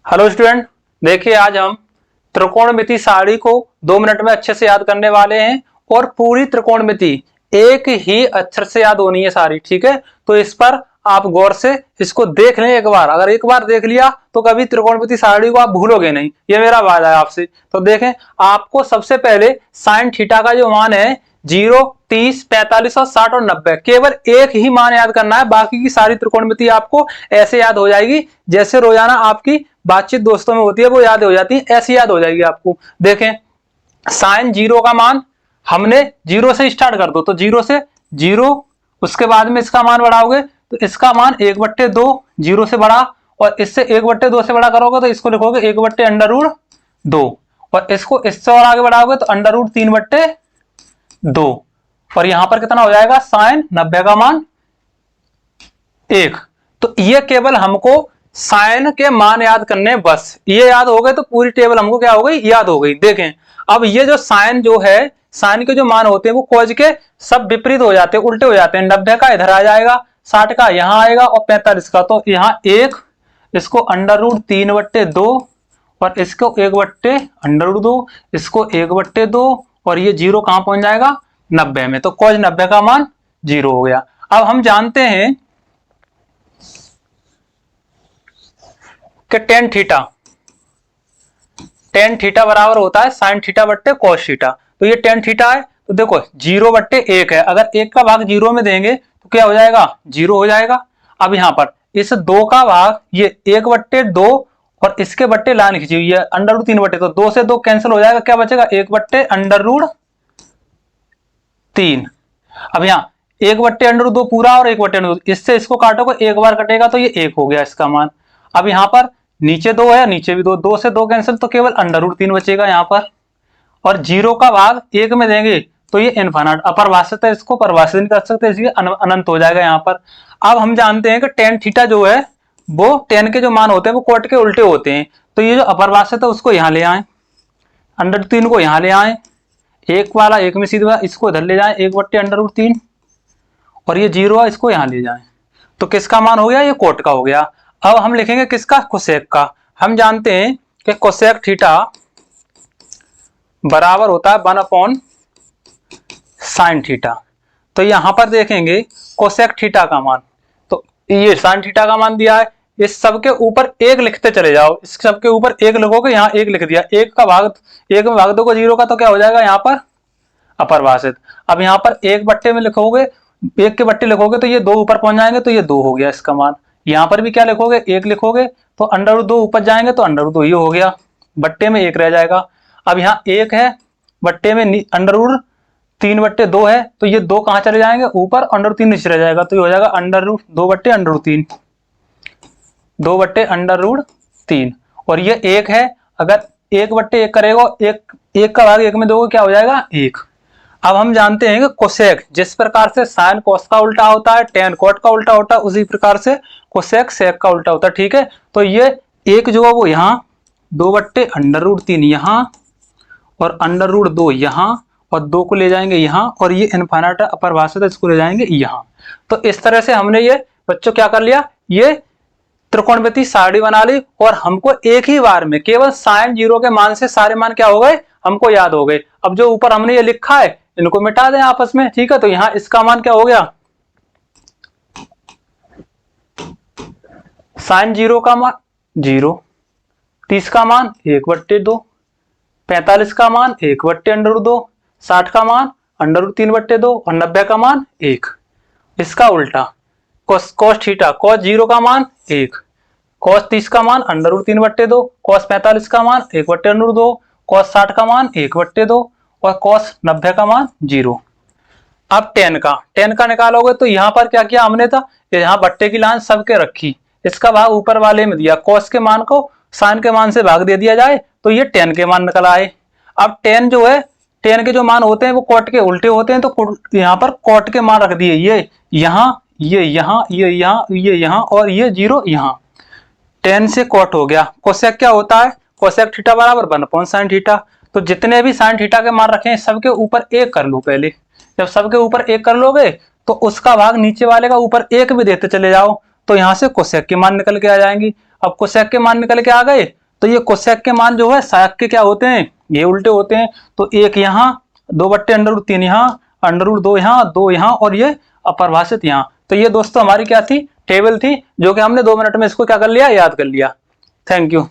Hello student, देखिए आज हम त्रिकोणमिति सारणी को 2 मिनट में अच्छे से याद करने वाले हैं। और पूरी त्रिकोणमिति एक ही अक्षर से याद होनी है सारी, ठीक है। तो इस पर आप गौर से इसको देख लें एक बार। अगर एक बार देख लिया तो कभी त्रिकोणमिति सारणी को आप भूलोगे नहीं, ये मेरा वादा है आपसे। तो देखें, आपको सबसे पहले साइन थीटा का जो मान है 0, 30, 45 और 60 और 90, केवल एक ही मान याद करना है। बाकी की सारी त्रिकोणमिति आपको ऐसे याद हो जाएगी जैसे रोजाना आपकी बातचीत दोस्तों में होती है, वो याद हो जाती है, ऐसी याद हो जाएगी आपको। देखें, साइन 0 का मान हमने 0 से स्टार्ट कर दो, तो 0 से 0, उसके बाद में इसका मान बढ़ाओगे तो इसका मान 1/2, 0 से बड़ा, और इससे 1/2 से बड़ा करोगे तो इसको लिखोगे 1/√2, और इसको इससे और आगे बढ़ाओगे तो √3/2। और यहां पर कितना हो जाएगा, साइन 90 का मान 1। तो ये केवल हमको साइन के मान याद करने, बस ये याद हो गए तो पूरी टेबल हमको क्या हो गई, याद हो गई। देखें, अब ये जो साइन जो है, साइन के जो मान होते हैं वो कॉज के सब विपरीत हो जाते हैं, उल्टे हो जाते हैं। 90 का इधर आ जाएगा, 60 का यहां आएगा और 45 का तो यहां 1, इसको √3/2 और इसको 1/√2, इसको 1/2, और ये 0 कहां पहुंच जाएगा, 90 में। तो कॉज 90 का मान 0 हो गया। अब हम जानते हैं कि टेन थीटा बराबर होता है साइन थीटा बट्टे कॉस थीटा। तो ये टेन थीटा है, तो देखो 0/1 है, अगर 1 का भाग 0 में देंगे तो क्या हो जाएगा, 0 हो जाएगा। अब यहां पर इस 2 का भाग ये 1/2 और इसके बट्टे लाइन खींची हुई है √3/, तो 2 से 2 कैंसिल हो जाएगा, क्या बचेगा 1/√3। अब यहाँ 1/√2 पूरा और 1/2, इससे इसको काटोगे एक बार कटेगा तो ये 1 हो गया इसका मान। अब यहाँ पर नीचे 2 है, नीचे भी 2, 2 से 2 कैंसिल, तो केवल √3 बचेगा यहाँ पर। और 0 का भाग 1 में देंगे तो ये इनफाइनाइट अपरिभाषित है, इसको परिभाषित नहीं कर सकते, इसलिए अनंत हो जाएगा यहाँ पर। अब हम जानते हैं कि टेन थीटा जो है वो टेन के जो मान होते हैं वो कोट के उल्टे होते हैं। तो ये जो अपरिभाषित है उसको यहाँ ले आए, √3 को यहाँ ले आए, एक वाला एक में सीधा इसको इधर ले जाए 1/√3, और ये 0 है इसको यहाँ ले जाए, तो किसका मान हो गया, ये कोट का हो गया। अब हम लिखेंगे किसका, कोसेक का। हम जानते हैं कि कोसेक थीटा बराबर होता है 1/sin थीटा। तो यहां पर देखेंगे कोसेक थीटा का मान, तो ये sin थीटा का मान दिया है, इस सबके ऊपर 1 लिखते चले जाओ, इस सबके ऊपर 1 लिखोगे, यहाँ 1 लिख दिया, 1 का भाग 1 में भाग दोगे 0 का तो क्या हो जाएगा यहाँ पर अपरिभाषित। अब यहाँ पर 1 बट्टे में लिखोगे, 1 के बट्टे लिखोगे तो ये 2 ऊपर पहुंच जाएंगे, तो ये 2 हो गया इसका मान। यहाँ पर भी क्या लिखोगे, 1 लिखोगे तो √2 ऊपर जाएंगे तो √2 ये हो गया, बट्टे में 1 रह जाएगा। अब यहाँ 1 है, बट्टे में √3/2 है, तो ये 2 कहाँ चले जाएंगे ऊपर, √3 नीचे रह जाएगा, तो ये हो जाएगा √2/√3, 2/√3। और ये 1 है, अगर 1/1 करेगा, 1 का भाग 1 में दोगे क्या हो जाएगा, 1। अब हम जानते हैं कि कोसेक जिस प्रकार से साइन कोस का उल्टा होता है, टेन कोट का उल्टा होता है, उसी प्रकार से कोसेक सेक का उल्टा होता है, ठीक है। तो ये 1 जो है वो यहाँ, 2/√3 यहाँ, और √2 यहाँ, और 2 को ले जाएंगे यहाँ, और ये इनफाइनाइट अपरिभाषित है, इसको ले जाएंगे यहाँ। तो इस तरह से हमने ये बच्चों क्या कर लिया, ये त्रिकोणमिति सारणी बना ली, और हमको एक ही बार में केवल साइन 0 के मान से सारे मान क्या हो गए, हमको याद हो गए। अब जो ऊपर हमने ये लिखा है इनको मिटा दें आपस में, ठीक है। तो यहाँ इसका मान क्या हो गया, साइन 0 का मान 0, 30 का मान 1/2, 45 का मान 1/√2, 60 का मान √3/2 और 90 का मान 1। इसका उल्टा cos थीटा, cos 0 का मान 1, cos 30 का मान √3/2, cos 45 का मान 1/√2, cos 60 का मान 1/2 और cos 90 का मान 0। अब टेन का निकालोगे तो यहाँ पर क्या किया हमने था, यहाँ बट्टे की लाइन सबके रखी, इसका भाग ऊपर वाले में दिया, cos के मान को साइन के मान से भाग दे दिया जाए तो ये टेन के मान निकल आए। अब टेन जो है, टेन के जो मान होते हैं वो कोट के उल्टे होते हैं, तो यहाँ पर कोट के मान रख दिए, ये यहाँ, ये यहाँ, ये यहाँ, ये यहाँ, और ये 0 यहाँ, टेन से कोट हो गया। कोसेक क्या होता है, कोसेक थीटा बराबर 1/sin थीटा। तो जितने भी sin थीटा के मान रखे हैं सबके ऊपर 1 कर लो पहले, जब सबके ऊपर 1 कर लोगे तो उसका भाग नीचे वाले का ऊपर 1 भी देते चले जाओ, तो यहाँ से कोसेक के मान निकल के आ जाएंगी। अब कोसेक के मान निकल के आ गए, तो ये कोसेक के मान जो है सायक के क्या होते हैं, ये उल्टे होते हैं। तो 1 यहाँ, 2/√3 यहाँ, √2 यहाँ, 2 यहाँ और ये अपरिभाषित यहाँ। तो ये दोस्तों हमारी क्या थी, टेबल थी, जो कि हमने 2 मिनट में इसको क्या कर लिया, याद कर लिया। Thank you.